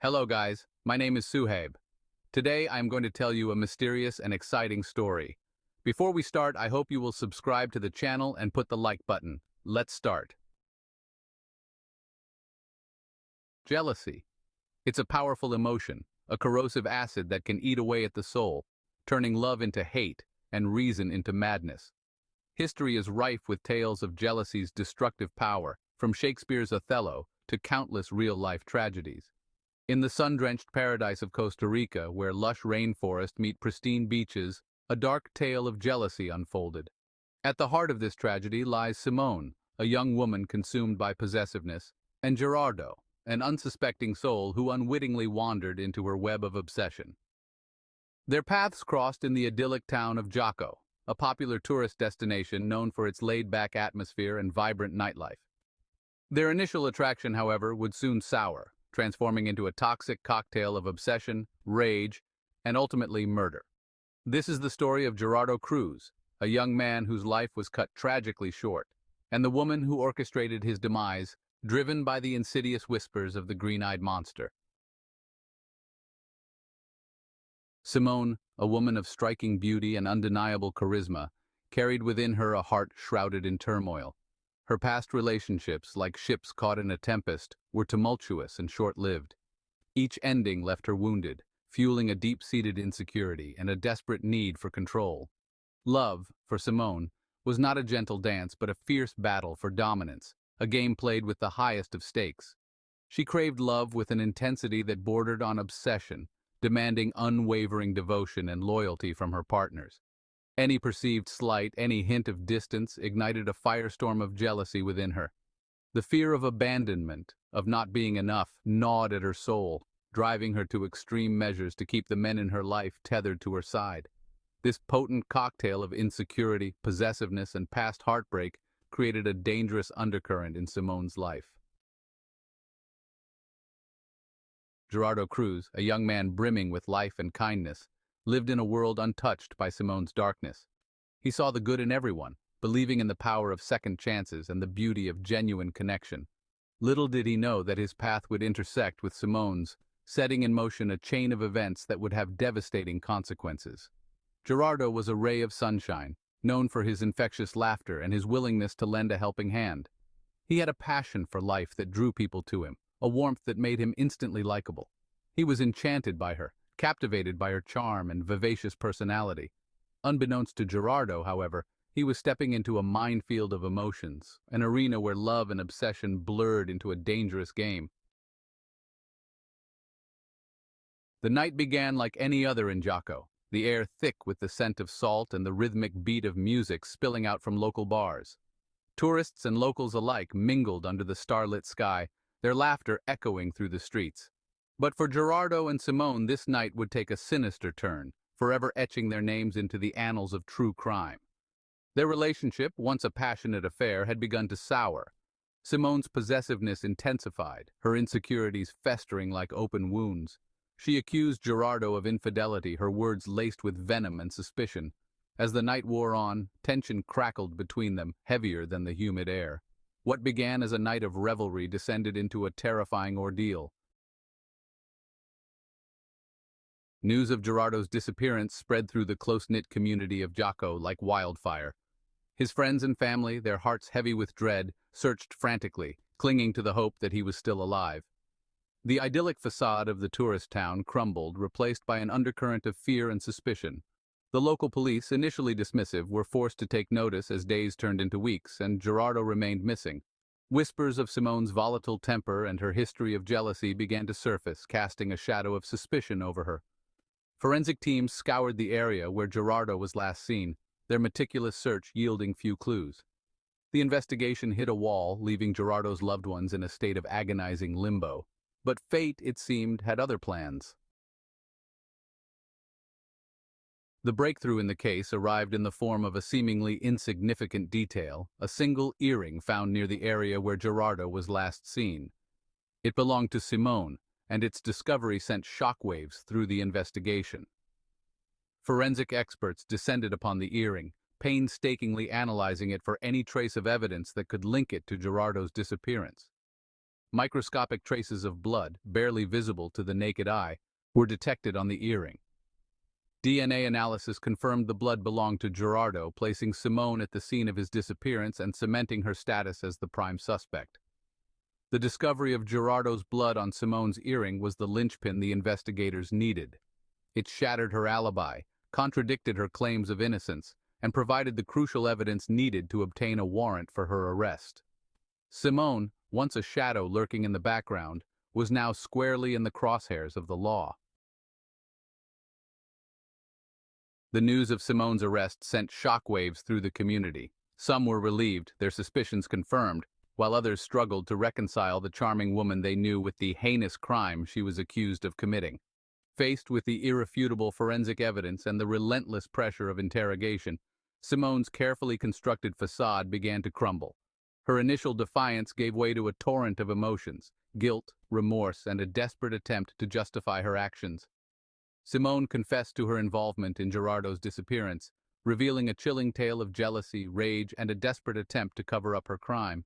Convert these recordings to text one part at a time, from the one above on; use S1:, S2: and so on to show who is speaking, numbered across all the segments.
S1: Hello guys, my name is Saheeb. Today I am going to tell you a mysterious and exciting story. Before we start, I hope you will subscribe to the channel and put the like button. Let's start. Jealousy. It's a powerful emotion, a corrosive acid that can eat away at the soul, turning love into hate and reason into madness. History is rife with tales of jealousy's destructive power, from Shakespeare's Othello to countless real-life tragedies. In the sun-drenched paradise of Costa Rica, where lush rainforests meet pristine beaches, a dark tale of jealousy unfolded. At the heart of this tragedy lies Simone, a young woman consumed by possessiveness, and Gerardo, an unsuspecting soul who unwittingly wandered into her web of obsession. Their paths crossed in the idyllic town of Jaco, a popular tourist destination known for its laid-back atmosphere and vibrant nightlife. Their initial attraction, however, would soon sour, transforming into a toxic cocktail of obsession, rage, and ultimately murder. This is the story of Gerardo Cruz, a young man whose life was cut tragically short, and the woman who orchestrated his demise, driven by the insidious whispers of the green-eyed monster. Simone, a woman of striking beauty and undeniable charisma, carried within her a heart shrouded in turmoil. Her past relationships, like ships caught in a tempest, were tumultuous and short-lived. Each ending left her wounded, fueling a deep-seated insecurity and a desperate need for control. Love, for Simone, was not a gentle dance but a fierce battle for dominance, a game played with the highest of stakes. She craved love with an intensity that bordered on obsession, demanding unwavering devotion and loyalty from her partners. Any perceived slight, any hint of distance ignited a firestorm of jealousy within her. The fear of abandonment, of not being enough, gnawed at her soul, driving her to extreme measures to keep the men in her life tethered to her side. This potent cocktail of insecurity, possessiveness, and past heartbreak created a dangerous undercurrent in Simone's life. Gerardo Cruz, a young man brimming with life and kindness, lived in a world untouched by Simone's darkness. He saw the good in everyone, believing in the power of second chances and the beauty of genuine connection. Little did he know that his path would intersect with Simone's, setting in motion a chain of events that would have devastating consequences. Gerardo was a ray of sunshine, known for his infectious laughter and his willingness to lend a helping hand. He had a passion for life that drew people to him, a warmth that made him instantly likable. He was enchanted by her, captivated by her charm and vivacious personality. Unbeknownst to Gerardo, however, he was stepping into a minefield of emotions, an arena where love and obsession blurred into a dangerous game. The night began like any other in Jaco, the air thick with the scent of salt and the rhythmic beat of music spilling out from local bars. Tourists and locals alike mingled under the starlit sky, their laughter echoing through the streets. But for Gerardo and Simone, this night would take a sinister turn, forever etching their names into the annals of true crime. Their relationship, once a passionate affair, had begun to sour. Simone's possessiveness intensified, her insecurities festering like open wounds. She accused Gerardo of infidelity, her words laced with venom and suspicion. As the night wore on, tension crackled between them, heavier than the humid air. What began as a night of revelry descended into a terrifying ordeal. News of Gerardo's disappearance spread through the close-knit community of Jaco like wildfire. His friends and family, their hearts heavy with dread, searched frantically, clinging to the hope that he was still alive. The idyllic facade of the tourist town crumbled, replaced by an undercurrent of fear and suspicion. The local police, initially dismissive, were forced to take notice as days turned into weeks, and Gerardo remained missing. Whispers of Simone's volatile temper and her history of jealousy began to surface, casting a shadow of suspicion over her. Forensic teams scoured the area where Gerardo was last seen, their meticulous search yielding few clues. The investigation hit a wall, leaving Gerardo's loved ones in a state of agonizing limbo. But fate, it seemed, had other plans. The breakthrough in the case arrived in the form of a seemingly insignificant detail, a single earring found near the area where Gerardo was last seen. It belonged to Simone, and its discovery sent shockwaves through the investigation. Forensic experts descended upon the earring, painstakingly analyzing it for any trace of evidence that could link it to Gerardo's disappearance. Microscopic traces of blood, barely visible to the naked eye, were detected on the earring. DNA analysis confirmed the blood belonged to Gerardo, placing Simone at the scene of his disappearance and cementing her status as the prime suspect. The discovery of Gerardo's blood on Simone's earring was the linchpin the investigators needed. It shattered her alibi, contradicted her claims of innocence, and provided the crucial evidence needed to obtain a warrant for her arrest. Simone, once a shadow lurking in the background, was now squarely in the crosshairs of the law. The news of Simone's arrest sent shockwaves through the community. Some were relieved, their suspicions confirmed, while others struggled to reconcile the charming woman they knew with the heinous crime she was accused of committing. Faced with the irrefutable forensic evidence and the relentless pressure of interrogation, Simone's carefully constructed facade began to crumble. Her initial defiance gave way to a torrent of emotions, guilt, remorse, and a desperate attempt to justify her actions. Simone confessed to her involvement in Gerardo's disappearance, revealing a chilling tale of jealousy, rage, and a desperate attempt to cover up her crime.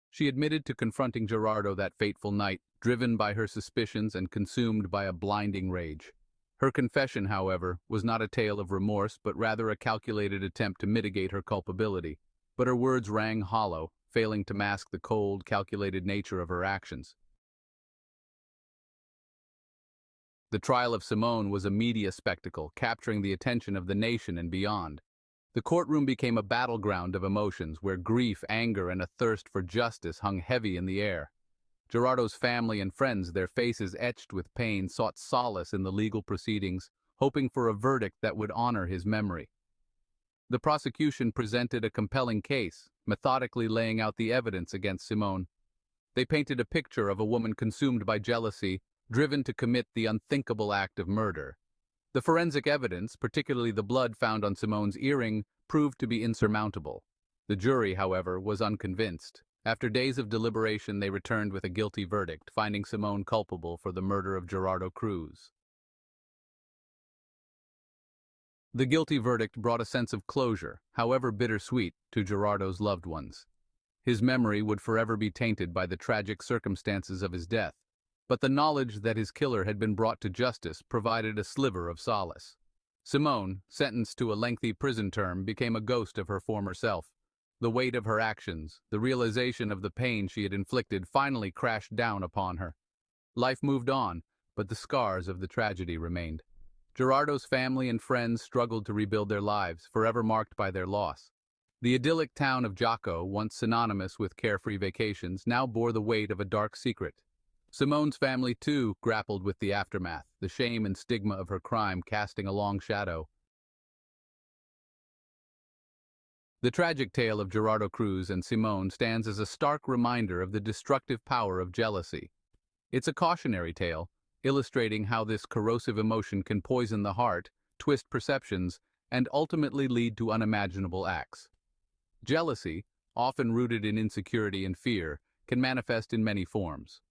S1: She admitted to confronting Gerardo that fateful night, driven by her suspicions and consumed by a blinding rage. Her confession, however, was not a tale of remorse, but rather a calculated attempt to mitigate her culpability. But her words rang hollow, failing to mask the cold, calculated nature of her actions. The trial of Simone was a media spectacle, capturing the attention of the nation and beyond. The courtroom became a battleground of emotions where grief, anger, and a thirst for justice hung heavy in the air. Gerardo's family and friends, their faces etched with pain, sought solace in the legal proceedings, hoping for a verdict that would honor his memory. The prosecution presented a compelling case, methodically laying out the evidence against Simone. They painted a picture of a woman consumed by jealousy, driven to commit the unthinkable act of murder. The forensic evidence, particularly the blood found on Simone's earring, proved to be insurmountable. The jury, however, was unconvinced. After days of deliberation, they returned with a guilty verdict, finding Simone culpable for the murder of Gerardo Cruz. The guilty verdict brought a sense of closure, however bittersweet, to Gerardo's loved ones. His memory would forever be tainted by the tragic circumstances of his death, but the knowledge that his killer had been brought to justice provided a sliver of solace. Simone, sentenced to a lengthy prison term, became a ghost of her former self. The weight of her actions, the realization of the pain she had inflicted, finally crashed down upon her. Life moved on, but the scars of the tragedy remained. Gerardo's family and friends struggled to rebuild their lives, forever marked by their loss. The idyllic town of Jaco, once synonymous with carefree vacations, now bore the weight of a dark secret. Simone's family, too, grappled with the aftermath, the shame and stigma of her crime casting a long shadow. The tragic tale of Gerardo Cruz and Simone stands as a stark reminder of the destructive power of jealousy. It's a cautionary tale, illustrating how this corrosive emotion can poison the heart, twist perceptions, and ultimately lead to unimaginable acts. Jealousy, often rooted in insecurity and fear, can manifest in many forms.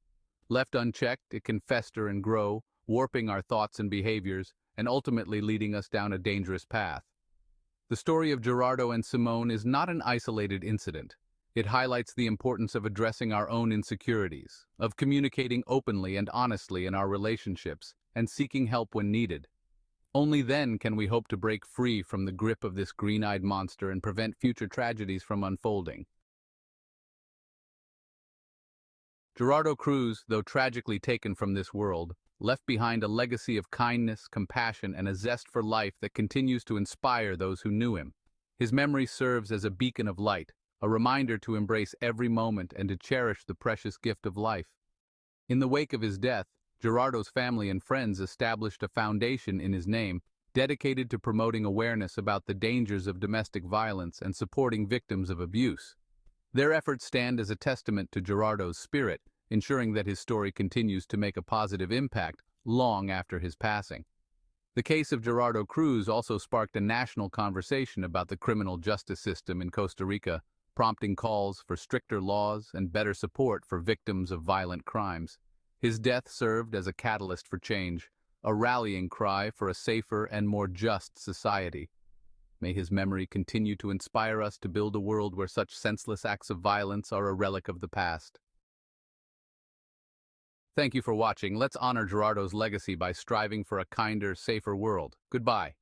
S1: Left unchecked, it can fester and grow, warping our thoughts and behaviors, and ultimately leading us down a dangerous path. The story of Gerardo and Simone is not an isolated incident. It highlights the importance of addressing our own insecurities, of communicating openly and honestly in our relationships, and seeking help when needed. Only then can we hope to break free from the grip of this green-eyed monster and prevent future tragedies from unfolding. Gerardo Cruz, though tragically taken from this world, left behind a legacy of kindness, compassion, and a zest for life that continues to inspire those who knew him. His memory serves as a beacon of light, a reminder to embrace every moment and to cherish the precious gift of life. In the wake of his death, Gerardo's family and friends established a foundation in his name, dedicated to promoting awareness about the dangers of domestic violence and supporting victims of abuse. Their efforts stand as a testament to Gerardo's spirit, ensuring that his story continues to make a positive impact long after his passing. The case of Gerardo Cruz also sparked a national conversation about the criminal justice system in Costa Rica, prompting calls for stricter laws and better support for victims of violent crimes. His death served as a catalyst for change, a rallying cry for a safer and more just society. May his memory continue to inspire us to build a world where such senseless acts of violence are a relic of the past. Thank you for watching. Let's honor Gerardo's legacy by striving for a kinder, safer world. Goodbye.